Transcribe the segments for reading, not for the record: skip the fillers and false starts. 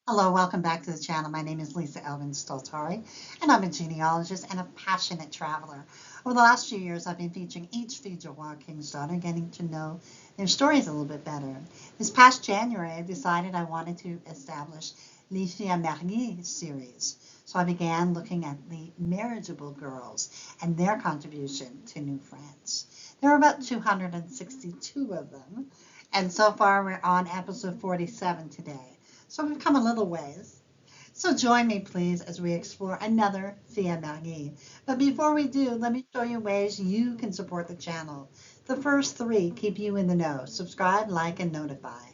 Hello, welcome back to the channel. My name is Lisa Elvin Stoltari, and I'm a genealogist and a passionate traveler. Over the last few years, I've been featuring each Fiji-Wa King's daughter, getting to know their stories a little bit better. This past January, I decided I wanted to establish Les Filles Mariées series. So I began looking at the marriageable girls and their contribution to New France. There are about 262 of them, and so far we're on episode 47 today. So we've come a little ways. So join me, please, as we explore another Fille Mariée. But before we do, let me show you ways you can support the channel. The first three keep you in the know. Subscribe, like, and notify.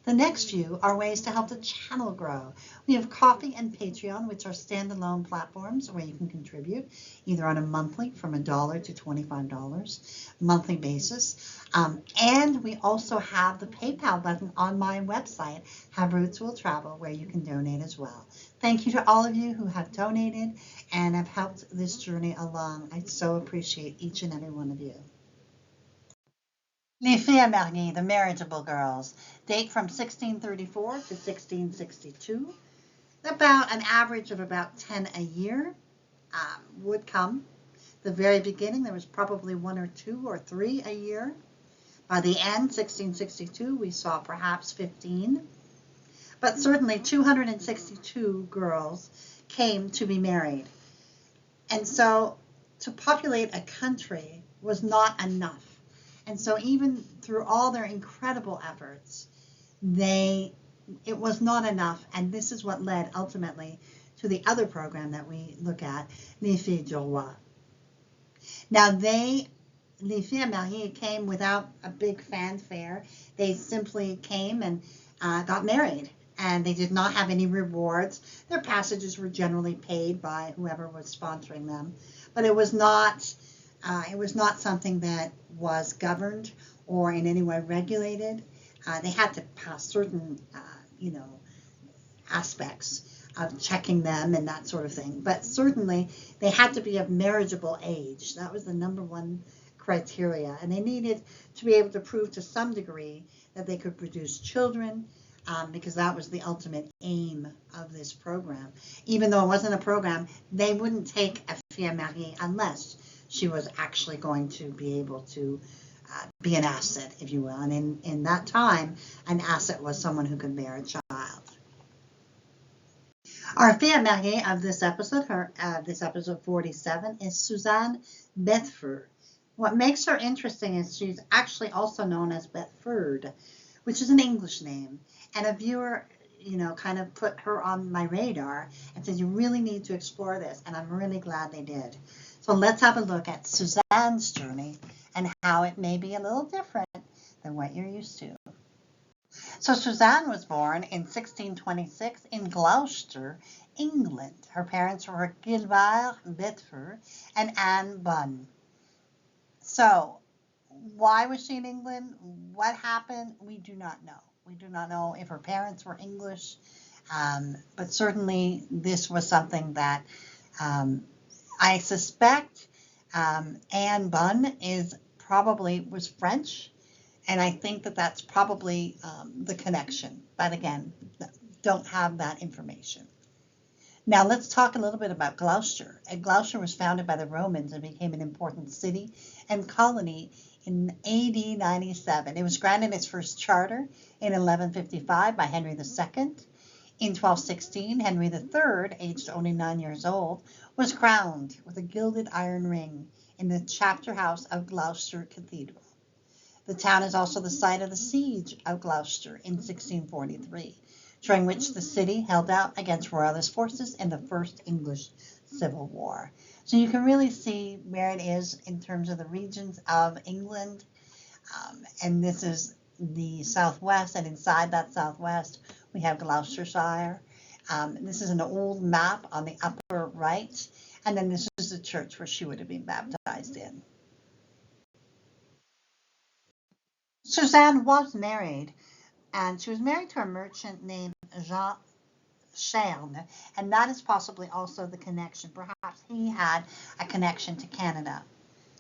The next few are ways to help the channel grow. We have Ko-fi and Patreon, which are standalone platforms where you can contribute either on a monthly from $1 to $25 monthly basis. And we also have the PayPal button on my website, Have Roots Will Travel, where you can donate as well. Thank you to all of you who have donated and have helped this journey along. I so appreciate each and every one of you. Les Filles Mariées, the marriageable girls, date from 1634 to 1662. About an average of about 10 a year would come. The very beginning, there was probably one or two or three a year. By the end, 1662, we saw perhaps 15. But certainly 262 girls came to be married. And so to populate a country was not enough. And so even through all their incredible efforts, it was not enough. And this is what led ultimately to the other program that we look at, Les Filles du Roi. Now Les Filles Mariées came without a big fanfare. They simply came and got married. And they did not have any rewards. Their passages were generally paid by whoever was sponsoring them. But it was not something that was governed or in any way regulated. They had to pass certain, aspects of checking them and that sort of thing. But certainly they had to be of marriageable age. That was the number one criteria. And they needed to be able to prove to some degree that they could produce children, because that was the ultimate aim of this program. Even though it wasn't a program, they wouldn't take a fille mariée unless she was actually going to be able to be an asset, if you will. And in that time, an asset was someone who could bear a child. Our fille mariée of this episode, this episode 47, is Suzanne Betfer. What makes her interesting is she's actually also known as Betferd, which is an English name. And a viewer, kind of put her on my radar and said, you really need to explore this. And I'm really glad they did. So let's have a look at Suzanne's journey and how it may be a little different than what you're used to. So Suzanne was born in 1626 in Gloucester, England. Her parents were Gilbert Betfer and Anne Bunn. So why was she in England? What happened? We do not know. We do not know if her parents were English, but certainly this was something that I suspect Anne Bunn was French, and I think that that's probably the connection. But again, don't have that information. Now let's talk a little bit about Gloucester. Gloucester was founded by the Romans and became an important city and colony in AD 97. It was granted its first charter in 1155 by Henry II. In 1216, Henry III, aged only 9 years old, was crowned with a gilded iron ring in the chapter house of Gloucester Cathedral. The town is also the site of the siege of Gloucester in 1643, during which the city held out against royalist forces in the First English Civil War. So you can really see where it is in terms of the regions of England. And this is the southwest, and inside that southwest, we have Gloucestershire. This is an old map on the upper right, and then this is the church where she would have been baptized in. Suzanne was married, and she was married to a merchant named Jean Charnes, and that is possibly also the connection. Perhaps he had a connection to Canada.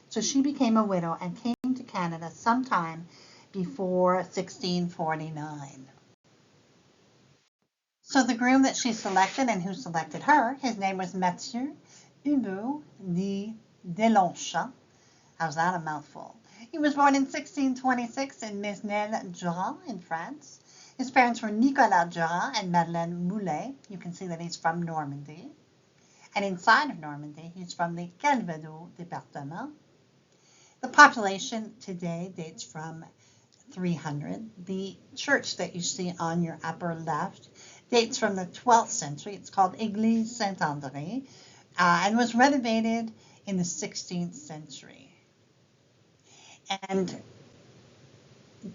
So she became a widow and came to Canada sometime before 1649. So the groom that she selected and who selected her, his name was Mathieu Hubert de Delonchamp. How's that a mouthful? He was born in 1626 in Mesnil-Durand in France. His parents were Nicolas Durand and Madeleine Moulet. You can see that he's from Normandy. And inside of Normandy, he's from the Calvados department. The population today dates from 300. The church that you see on your upper left dates from the 12th century. It's called Église Saint-André and was renovated in the 16th century. And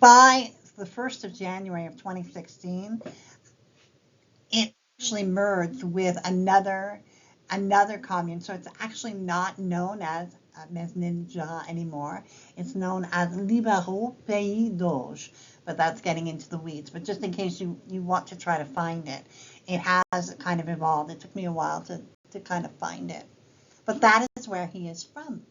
by the 1st of January of 2016, it actually merged with another commune. So it's actually not known as Mesnil-Durand anymore. It's known as Libéraux Pays d'Auge, but that's getting into the weeds. But just in case you want to try to find it, it has kind of evolved. It took me a while to kind of find it. But that is where he is from.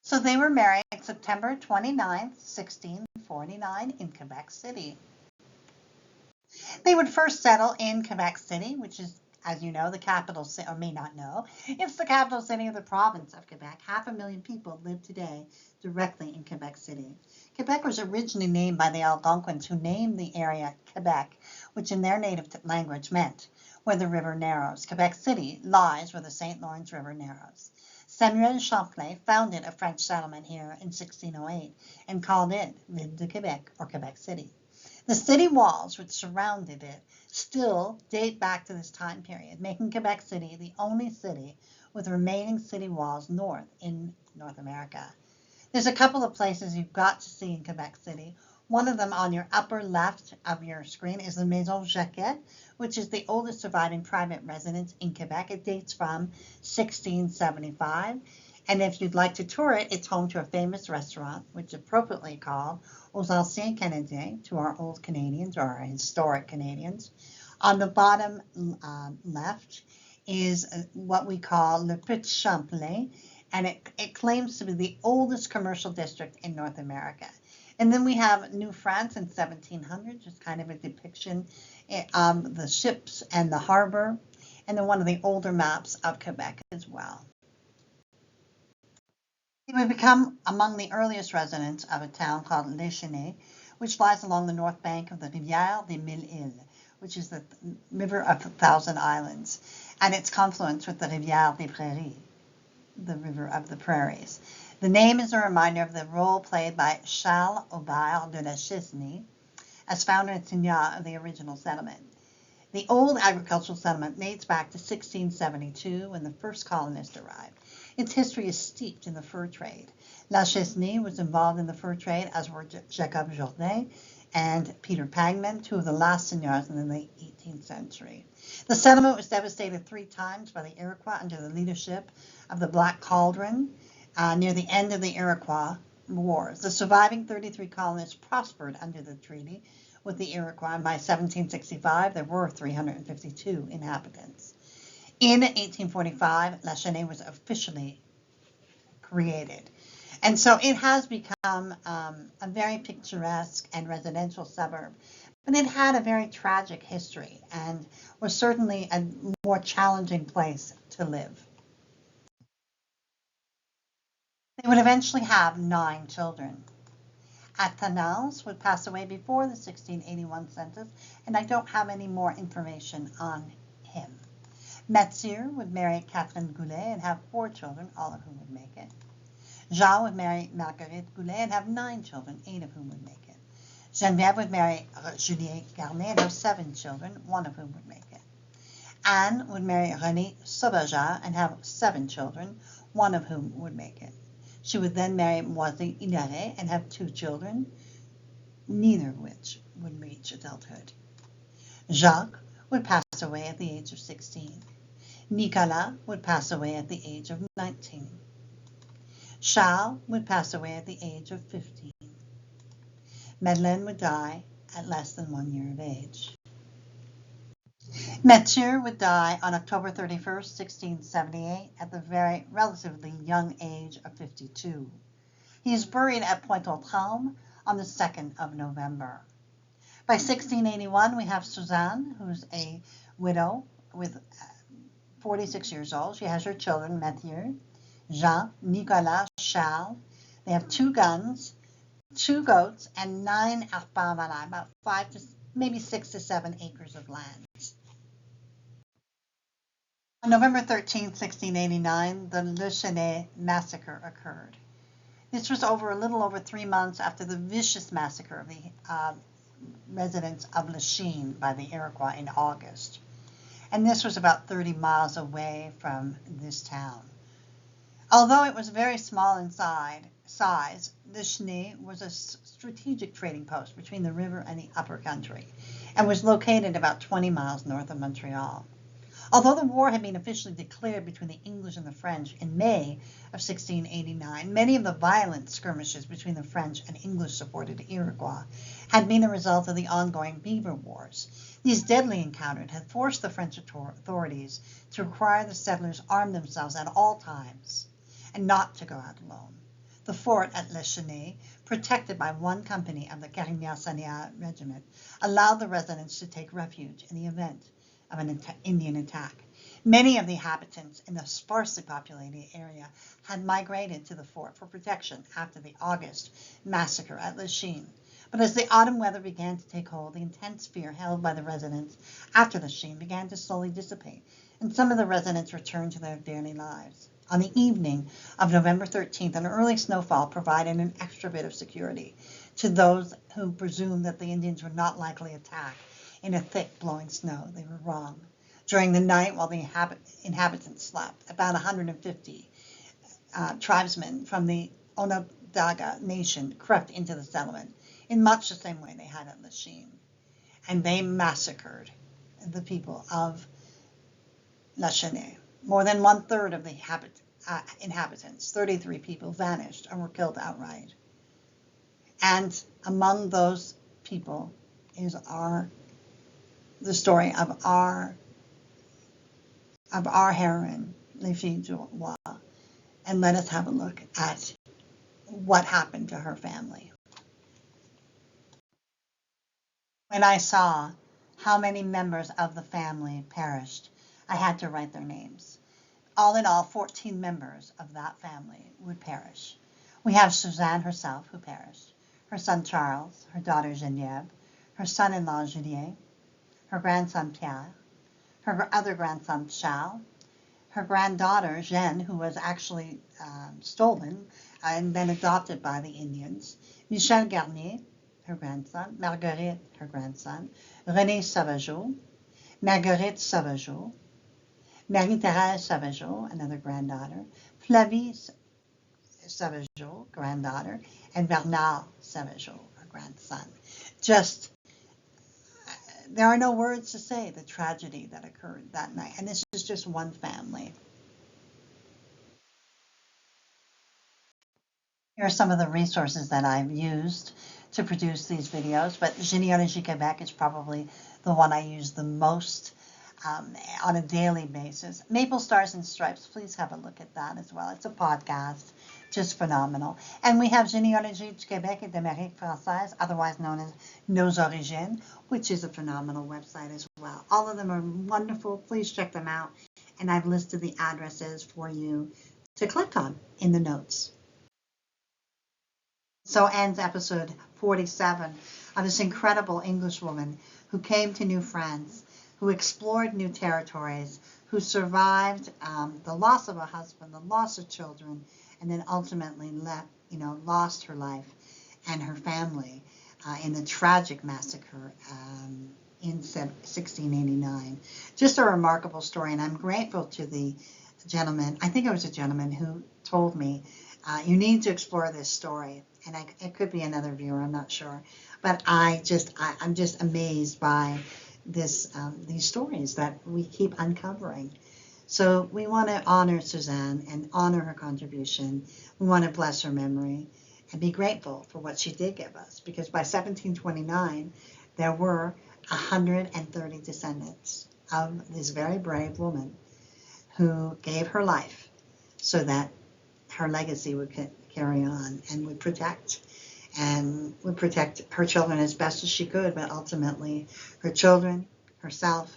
So they were married September 29th, 1649 in Quebec City. They would first settle in Quebec City, which is, as you know, the capital city, or may not know, it's the capital city of the province of Quebec. 500,000 people live today directly in Quebec City. Quebec was originally named by the Algonquins, who named the area Quebec, which in their native language meant where the river narrows. Quebec City lies where the St. Lawrence River narrows. Samuel Champlain founded a French settlement here in 1608 and called it Ville de Québec, or Quebec City. The city walls which surrounded it still date back to this time period, making Quebec City the only city with remaining city walls north in North America. There's a couple of places you've got to see in Quebec City. One of them on your upper left of your screen is the Maison Jacquet, which is the oldest surviving private residence in Quebec. It dates from 1675. And if you'd like to tour it, it's home to a famous restaurant, which is appropriately called Aux Anciens Canadiens, to our old Canadians or our historic Canadians. On the bottom left is what we call Le Petit Champlain, and it claims to be the oldest commercial district in North America. And then we have New France in 1700, just kind of a depiction of the ships and the harbor, and then one of the older maps of Quebec as well. He would become among the earliest residents of a town called Les Chenets, which lies along the north bank of the Rivière des Mille Îles, which is the River of the Thousand Islands, and its confluence with the Rivière des Prairies, the River of the Prairies. The name is a reminder of the role played by Charles Aubert de la Chesnée as founder and seigneur of the original settlement. The old agricultural settlement dates back to 1672 when the first colonists arrived. Its history is steeped in the fur trade. La Chesnée was involved in the fur trade, as were Jacob Jourdain and Peter Pangman, two of the last seigneurs in the late 18th century. The settlement was devastated 3 times by the Iroquois under the leadership of the Black Cauldron near the end of the Iroquois Wars. The surviving 33 colonists prospered under the treaty with the Iroquois, and by 1765 there were 352 inhabitants. In 1845, La Chesnée was officially created. And so it has become a very picturesque and residential suburb. But it had a very tragic history and was certainly a more challenging place to live. They would eventually have 9 children. Athanase would pass away before the 1681 census, and I don't have any more information on him. Mathieu would marry Catherine Goulet and have 4 children, all of whom would make it. Jean would marry Marguerite Goulet and have 9 children, 8 of whom would make it. Geneviève would marry Julien Gagne and have 7 children, 1 of whom would make it. Anne would marry René Sauvageat and have 7 children, 1 of whom would make it. She would then marry Moisy Hilaire and have 2 children, neither of which would reach adulthood. Jacques would pass away at the age of 16. Nicolas would pass away at the age of 19. Charles would pass away at the age of 15. Madeleine would die at less than 1 year of age. Mathieu would die on October 31st, 1678, at the very relatively young age of 52. He is buried at Pointe-aux-Trembles on the 2nd of November. By 1681, we have Suzanne, who's a widow with 46 years old. She has her children, Mathieu, Jean, Nicolas, Charles. They have 2 guns, 2 goats, and 9 arpents, about 5 to maybe 6 to 7 acres of land. On November 13, 1689, the Le Chenet massacre occurred. This was a little over 3 months after the vicious massacre of the residents of Lachine by the Iroquois in August. And this was about 30 miles away from this town. Although it was very small in size, Lachine was a strategic trading post between the river and the upper country, and was located about 20 miles north of Montreal. Although the war had been officially declared between the English and the French in May of 1689, many of the violent skirmishes between the French and English-supported Iroquois had been a result of the ongoing Beaver Wars. These deadly encounters had forced the French authorities to require the settlers arm themselves at all times and not to go out alone. The fort at Le Chenet, protected by 1 company of the Carignan-Sanier regiment, allowed the residents to take refuge in the event of an Indian attack. Many of the inhabitants in the sparsely populated area had migrated to the fort for protection after the August massacre at Lachine. But as the autumn weather began to take hold, the intense fear held by the residents after Lachine began to slowly dissipate, and some of the residents returned to their daily lives. On the evening of November 13th, an early snowfall provided an extra bit of security to those who presumed that the Indians would not likely attack in a thick blowing snow. They were wrong. During the night, while the inhabitants slept, about 150 tribesmen from the Onondaga Nation crept into the settlement in much the same way they had at Lachine, and they massacred the people of La Chenet. More than 1/3 of the inhabitants, 33 people, vanished or were killed outright. And among those people is the story of our heroine, Les Filles du Roi. And let us have a look at what happened to her family. When I saw how many members of the family perished, I had to write their names. All in all, 14 members of that family would perish. We have Suzanne herself, who perished, her son Charles, her daughter Geneviève, her son-in-law Julien, her grandson Pierre, her other grandson Charles, her granddaughter Jeanne, who was actually stolen and then adopted by the Indians, Michel Gagne, her grandson, Marguerite, her grandson, René Sauvageau, Marguerite Sauvageau, Marie-Thérèse Sauvageau, another granddaughter, Flavie Sauvageau, granddaughter, and Bernard Sauvageau, her grandson. There are no words to say the tragedy that occurred that night. And this is just one family. Here are some of the resources that I've used to produce these videos, but Généalogie Québec is probably the one I use the most on a daily basis. Maple Stars and Stripes, please have a look at that as well. It's a podcast, just phenomenal. And we have Généalogie du Québec et d'Amérique française, otherwise known as Nos Origines, which is a phenomenal website as well. All of them are wonderful. Please check them out. And I've listed the addresses for you to click on in the notes. So ends episode 47 of this incredible Englishwoman who came to New France, who explored new territories, who survived the loss of a husband, the loss of children, and then ultimately lost her life and her family in the tragic massacre in 1689. Just a remarkable story, and I'm grateful to the gentleman, I think it was a gentleman, who told me, you need to explore this story. And it could be another viewer, I'm not sure. But I'm just amazed by these stories that we keep uncovering. So we want to honor Suzanne and honor her contribution. We want to bless her memory and be grateful for what she did give us. Because by 1729, there were 130 descendants of this very brave woman who gave her life so that her legacy would carry on and would protect and would protect her children as best as she could, but ultimately her children, herself,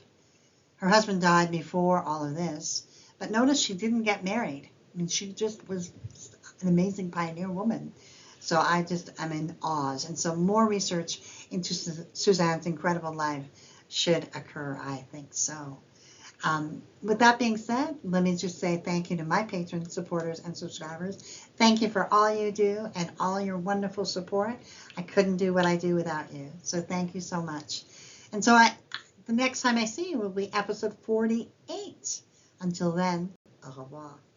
her husband died before all of this. But notice she didn't get married. I mean, she just was an amazing pioneer woman. So I'm in awe. And so more research into Suzanne's incredible life should occur, I think so. With that being said, let me just say thank you to my patrons, supporters, and subscribers. Thank you for all you do and all your wonderful support. I couldn't do what I do without you. So thank you so much. And so the next time I see you will be episode 48. Until then, au revoir.